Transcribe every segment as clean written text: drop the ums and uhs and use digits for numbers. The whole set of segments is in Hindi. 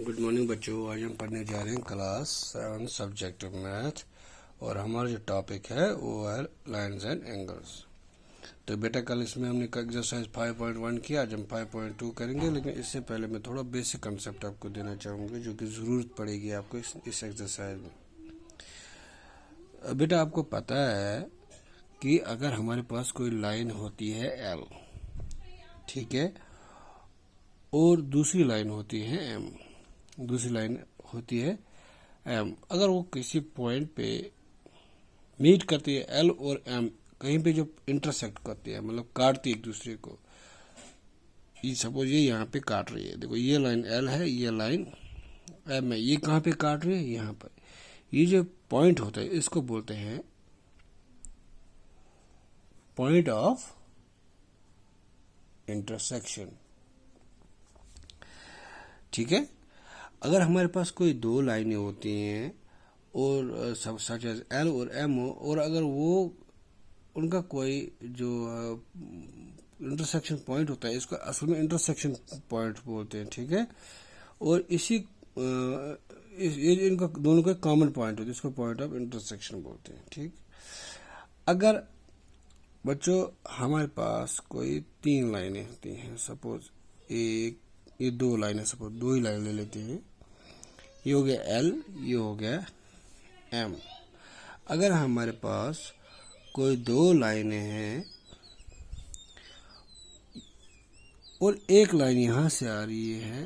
गुड मॉर्निंग बच्चों। आज हम पढ़ने जा रहे हैं क्लास 7 सब्जेक्ट मैथ और हमारा जो टॉपिक है वो है लाइन्स एंड एंगल्स। तो बेटा कल इसमें हमने एक्सरसाइज 5.1 किया, आज हम 5.2 करेंगे। लेकिन इससे पहले मैं थोड़ा बेसिक कंसेप्ट आपको देना चाहूँगा जो कि ज़रूरत पड़ेगी आपको इस एक्सरसाइज में। बेटा आपको पता है कि अगर हमारे पास कोई लाइन होती है एल, ठीक है, और दूसरी लाइन होती है एम, दूसरी लाइन होती है एम, अगर वो किसी पॉइंट पे मीट करती है एल और एम, कहीं पे जो इंटरसेक्ट करती है मतलब काटती है एक दूसरे को, ये सपोज ये यहाँ पे काट रही है, देखो ये लाइन एल है, ये लाइन एम है, ये कहाँ पे काट रही है, यहाँ पर। ये जो पॉइंट होता है इसको बोलते हैं पॉइंट ऑफ इंटरसेक्शन, ठीक है। अगर हमारे पास कोई दो लाइनें होती हैं और सब सच एज एल और एम हो, और अगर वो उनका कोई जो इंटरसेक्शन पॉइंट होता है, इसको असल में इंटरसेक्शन पॉइंट बोलते हैं, ठीक है। और ये इनका दोनों का कॉमन पॉइंट होता है, इसको पॉइंट ऑफ इंटरसेक्शन बोलते हैं, ठीक। अगर बच्चों हमारे पास कोई तीन लाइनें होती हैं, सपोज ये दो लाइनें, सपोज दो ही लाइन ले लेते हैं, ये हो गया एल, ये हो गया एम। अगर हमारे पास कोई दो लाइनें हैं और एक लाइन यहां से आ रही है,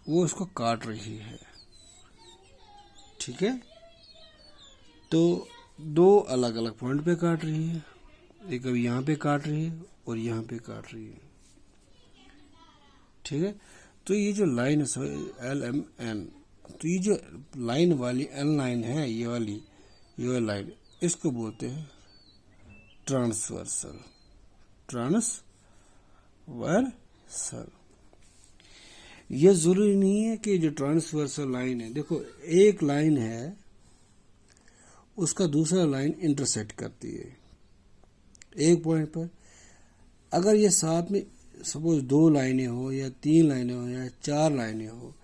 वो इसको काट रही है, ठीक है, तो दो अलग अलग पॉइंट पे काट रही है, एक अभी यहाँ पे काट रही है और यहाँ पे काट रही है, ठीक है। तो ये जो लाइन है एल एम एन, तो ये जो लाइन वाली एल लाइन है, ये वाली लाइन, इसको बोलते हैं ट्रांसवर्सल। ये जरूरी नहीं है कि जो ट्रांसवर्सल लाइन है, देखो एक लाइन है उसका दूसरा लाइन इंटरसेक्ट करती है एक पॉइंट पर। अगर ये साथ में सपोज दो लाइनें हो या तीन लाइनें हो या चार लाइनें हो,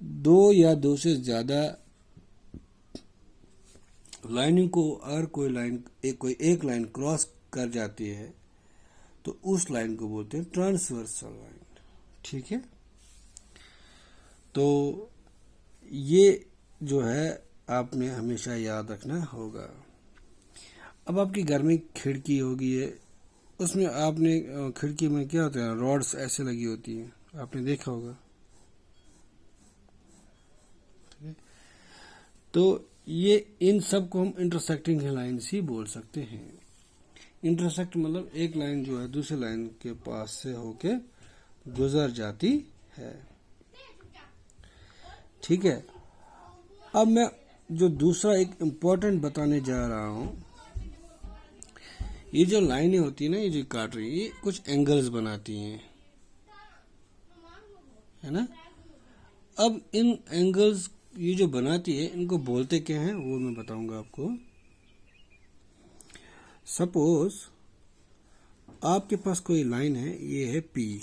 दो या दो से ज्यादा लाइनिंग को अगर कोई एक लाइन क्रॉस कर जाती है तो उस लाइन को बोलते हैं ट्रांसवर्सल लाइन, ठीक है। तो ये जो है आपने हमेशा याद रखना होगा। अब आपके घर में खिड़की होगी है, उसमें आपने खिड़की में क्या होता है, रॉड्स ऐसे लगी होती हैं, आपने देखा होगा, तो ये इन सब को हम इंटरसेक्टिंग लाइन्स ही बोल सकते हैं। इंटरसेक्ट मतलब एक लाइन जो है दूसरी लाइन के पास से होके गुजर जाती है, ठीक है। अब मैं जो दूसरा एक इम्पोर्टेंट बताने जा रहा हूं, ये जो लाइनें होती है ना, ये जो काट रही है, ये कुछ एंगल्स बनाती हैं, है ना। अब इन एंगल्स ये जो बनाती है इनको बोलते क्या हैं वो मैं बताऊंगा आपको। सपोज आपके पास कोई लाइन है, ये है पी,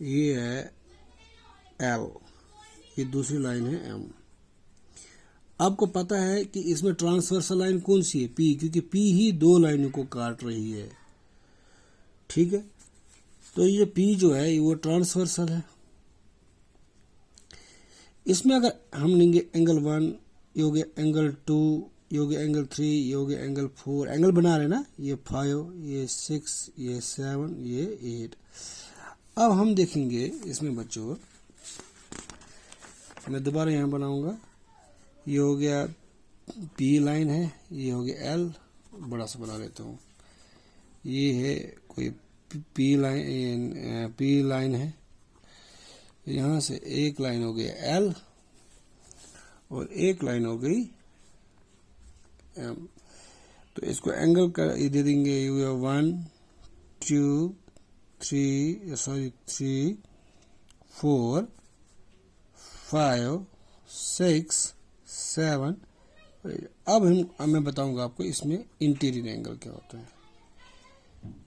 ये है एल, ये दूसरी लाइन है एम। आपको पता है कि इसमें ट्रांसवर्सल लाइन कौन सी है, पी, क्योंकि पी ही दो लाइनों को काट रही है, ठीक है। तो ये पी जो है वो ट्रांसवर्सल है। इसमें अगर हम लेंगे एंगल 1, ये हो गया एंगल 2, ये हो गया एंगल 3, ये हो गया एंगल 4, एंगल बना रहे ना, ये 5, ये 6, ये 7, ये 8। अब हम देखेंगे इसमें बच्चों, मैं दोबारा यहाँ बनाऊंगा, ये हो गया पी लाइन है, ये हो गया एल, बड़ा सा बना लेता हूँ, ये है कोई पी लाइन है, यहाँ से एक लाइन हो गई एल और एक लाइन हो गई एम। तो इसको एंगल कर दे देंगे, 1 2 3 4 5 6 7। अब मैं बताऊंगा आपको इसमें इंटीरियर एंगल क्या होता है।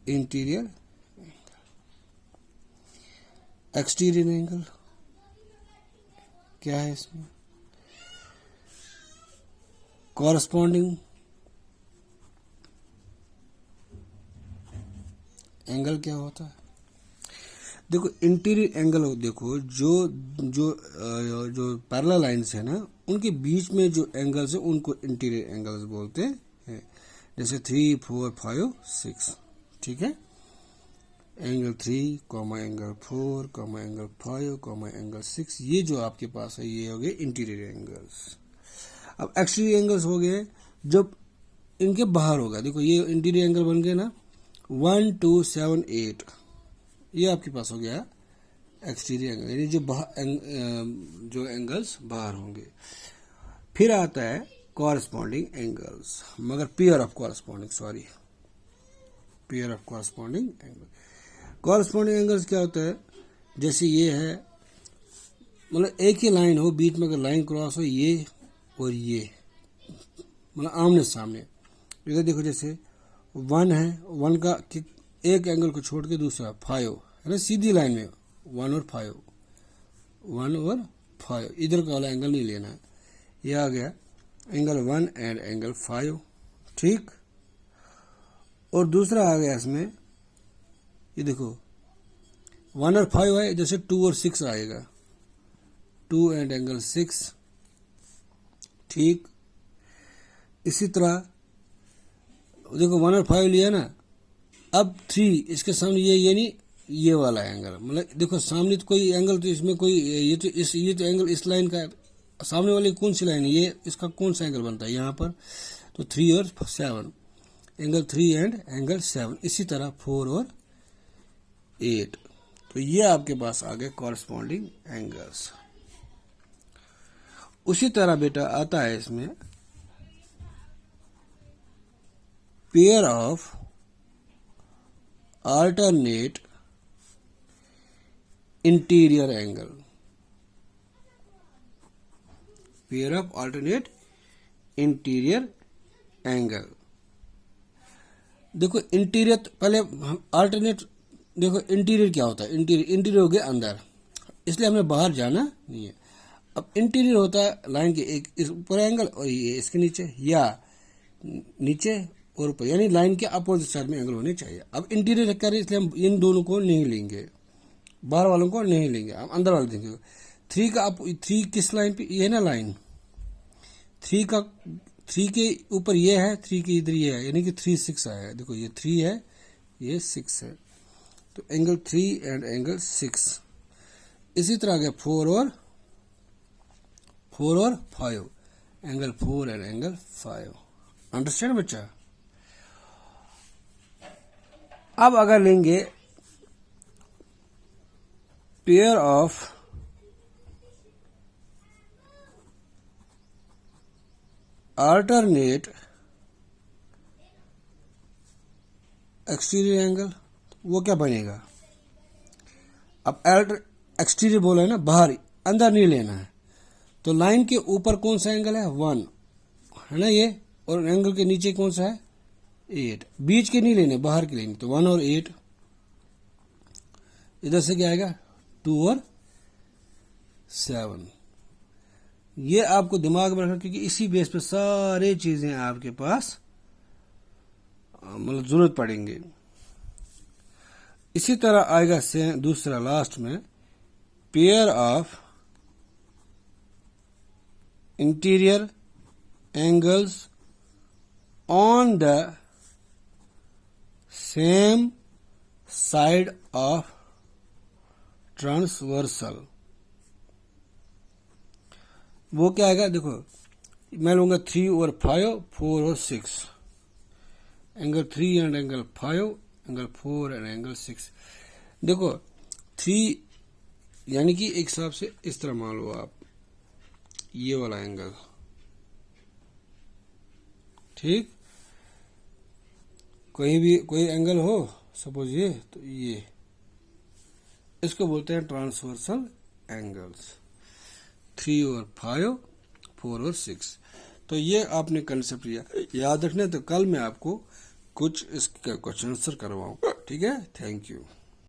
इंटीरियर, एक्सटीरियर एंगल, क्या है इसमें? कॉरस्पॉन्डिंग एंगल क्या होता है? देखो इंटीरियर एंगल हो, देखो जो जो जो पैरेलल लाइंस है ना, उनके बीच में जो एंगल्स है उनको इंटीरियर एंगल्स बोलते हैं। जैसे 3, 4, 5, 6, ठीक है। एंगल 3, एंगल 4, एंगल 5, एंगल 6, ये जो आपके पास है ये हो गए इंटीरियर एंगल्स। अब एक्सटीरियर एंगल्स हो गए जब इनके बाहर होगा। देखो ये इंटीरियर एंगल बन गए ना, 1, 2, 7, 8, ये आपके पास हो गया एक्सटीरियर एंगल, यानी जो एंगल्स बाहर होंगे। फिर आता है कॉरस्पॉन्डिंग एंगल्स, मगर pair of corresponding angle. Corresponding angles क्या होता है? जैसे ये है, मतलब एक ही लाइन हो, बीच में अगर लाइन क्रॉस हो, ये और ये मतलब आमने सामने। इधर देखो जैसे 1 है, 1 का एक एंगल को छोड़ के दूसरा 5 है ना, सीधी लाइन में 1 और 5, इधर का वाला एंगल नहीं लेना है। ये आ गया एंगल 1 एंड एंगल 5, ठीक। और दूसरा आ गया इसमें, ये देखो 1 और 5 है, जैसे 2 और 6 आएगा, 2 एंड एंगल 6, ठीक। इसी तरह देखो 1 और 5 लिया ना, अब 3 इसके सामने ये नहीं, ये वाला एंगल, मतलब देखो सामने तो कोई एंगल, तो इसमें कोई ये तो एंगल इस लाइन का है, सामने वाली कौन सी लाइन है, ये इसका कौन सा एंगल बनता है यहाँ पर, तो 3 और 7, एंगल 3 एंड एंगल 7। इसी तरह 4 और 8, तो ये आपके पास आ गए कॉरस्पॉन्डिंग एंगल्स। उसी तरह बेटा आता है इसमें pair of alternate interior angle, pair of alternate interior angle। देखो इंटीरियर पहले अल्टरनेट, देखो इंटीरियर क्या होता है? इंटीरियर हो गया अंदर, इसलिए हमें बाहर जाना नहीं है। अब इंटीरियर होता है लाइन के एक इस ऊपर एंगल और ये इसके नीचे, या नीचे और ऊपर, यानी लाइन के अपोजिट साइड में एंगल होने चाहिए। अब इंटीरियर कर रहे इसलिए हम इन दोनों को नहीं लेंगे, बाहर वालों को नहीं लेंगे, हम अंदर वाले देंगे। 3 किस लाइन पे? ये ना लाइन 3 के ऊपर ये है, 3 के इधर ये है, यानी कि 3, 6 आया। देखो ये 3 है, ये 6 है, तो एंगल 3 एंड एंगल 6। इसी तरह आ गया 4 और 5, एंगल 4 एंड एंगल 5। अंडरस्टैंड बच्चा? अब अगर लेंगे pair of alternate exterior angle, वो क्या बनेगा? अब एक्सटीरियर बोला है ना, बाहर, अंदर नहीं लेना है, तो लाइन के ऊपर कौन सा एंगल है? 1 है ना ये, और एंगल के नीचे कौन सा है? 8। बीच के नहीं लेने, बाहर के लेने, तो 1 और 8। इधर से क्या आएगा? 2 और 7। ये आपको दिमाग में रखना, क्योंकि इसी बेस पे सारे चीजें आपके पास मतलब जरूरत पड़ेंगे। इसी तरह आएगा से दूसरा लास्ट में pair of interior angles on the same side of transversal. वो क्या आएगा? देखो मैं लूंगा 3 और 5, 4 और 6, angle 3 and angle 5, angle 4 and angle 6। देखो 3 यानी कि एक हिसाब से इस तरह मान लो आप, ये वाला एंगल, ठीक। कोई एंगल हो, सपोज ये, तो ये इसको बोलते हैं ट्रांसवर्सल एंगल्स। 3 और 5, 4 और 6। तो ये आपने कंसेप्ट याद रखना है। तो कल मैं आपको कुछ इसका क्वेश्चन आंसर करवाऊंगा, ठीक है। Thank you.